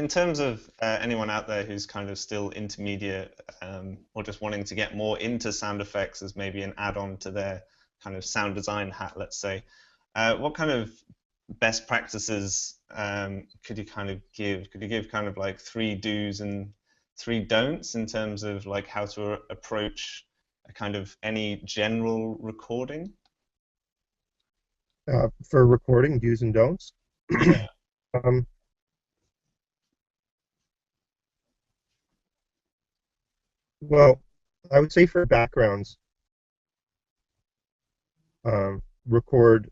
in terms of anyone out there who's kind of still intermediate or just wanting to get more into sound effects as maybe an add-on to their kind of sound design hat, let's say, what kind of best practices could you kind of give? Could you give kind of like 3 do's and 3 don'ts in terms of like how to approach a kind of any general recording? For recording, do's and don'ts. Yeah. um, well, I would say for backgrounds, record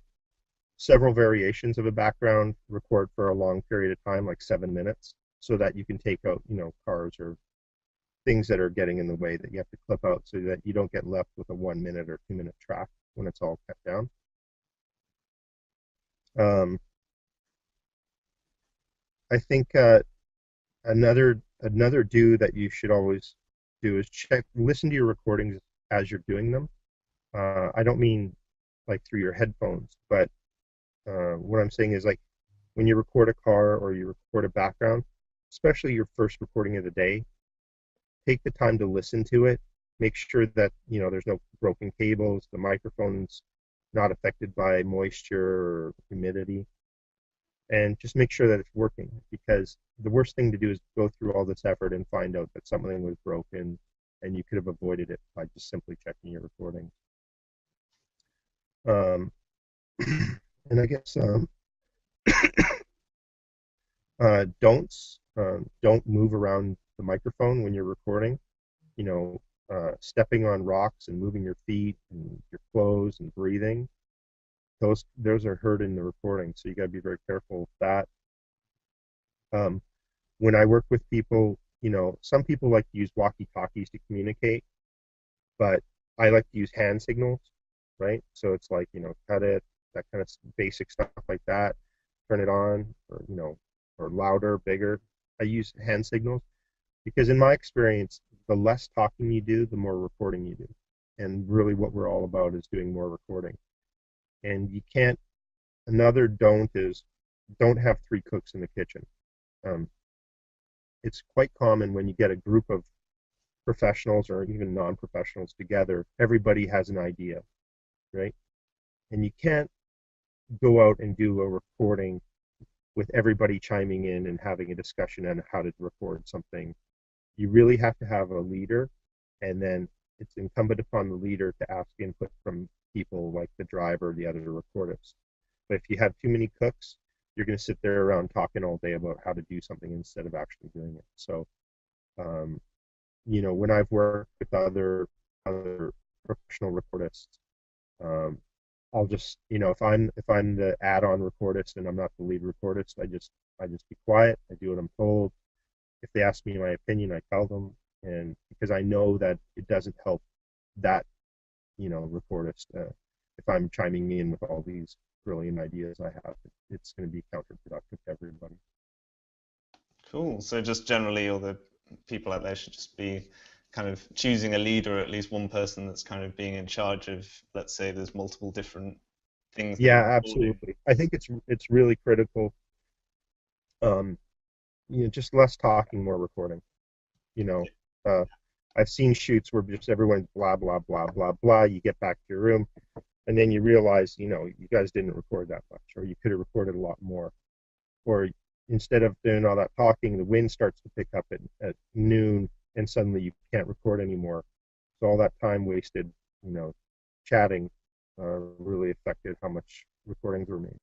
several variations of a background, record for a long period of time, like 7 minutes, so that you can take out, cars or things that are getting in the way that you have to clip out so that you don't get left with a 1 minute or 2 minute track when it's all cut down. Um, I think another do that you should always do is listen to your recordings as you're doing them. I don't mean like through your headphones, but what I'm saying is like when you record a car or you record a background, especially your first recording of the day, take the time to listen to it. Make sure that there's no broken cables, the microphone's not affected by moisture or humidity, and just make sure that it's working, because the worst thing to do is go through all this effort and find out that something was broken and you could have avoided it by just simply checking your recording. Um, and I guess don't move around the microphone when you're recording. Stepping on rocks and moving your feet and your clothes and breathing, those are heard in the recording, so you got to be very careful with that. When I work with people, some people like to use walkie-talkies to communicate, but I like to use hand signals, right? So it's like, cut it, that kind of basic stuff like that, turn it on, or louder, bigger. I use hand signals because in my experience, the less talking you do, the more recording you do. And really what we're all about is doing more recording. And another don't is don't have 3 cooks in the kitchen. It's quite common when you get a group of professionals or even non-professionals together, everybody has an idea, right? And you can't go out and do a recording with everybody chiming in and having a discussion on how to record something. You really have to have a leader, and then it's incumbent upon the leader to ask input from people like the driver, the other recordists. But if you have too many cooks, you're going to sit there around talking all day about how to do something instead of actually doing it. So, when I've worked with other professional recordists, I'll just, if I'm the add-on recordist and I'm not the lead recordist, I just be quiet. I do what I'm told. If they ask me my opinion, I tell them, and because I know that it doesn't help that recordist. If I'm chiming in with all these brilliant ideas I have, it's going to be counterproductive to everybody. Cool. So just generally, all the people out there should just be kind of choosing a leader, or at least one person that's kind of being in charge of, let's say there's multiple different things that Yeah, you're recording. absolutely. I think it's really critical. Um, just less talking, more recording. You know, uh, I've seen shoots where just everyone's blah blah blah blah blah. You get back to your room, and then you realize, you guys didn't record that much, or you could have recorded a lot more. Or instead of doing all that talking, the wind starts to pick up at noon, and suddenly you can't record anymore. So all that time wasted, chatting, really affected how much recordings were made.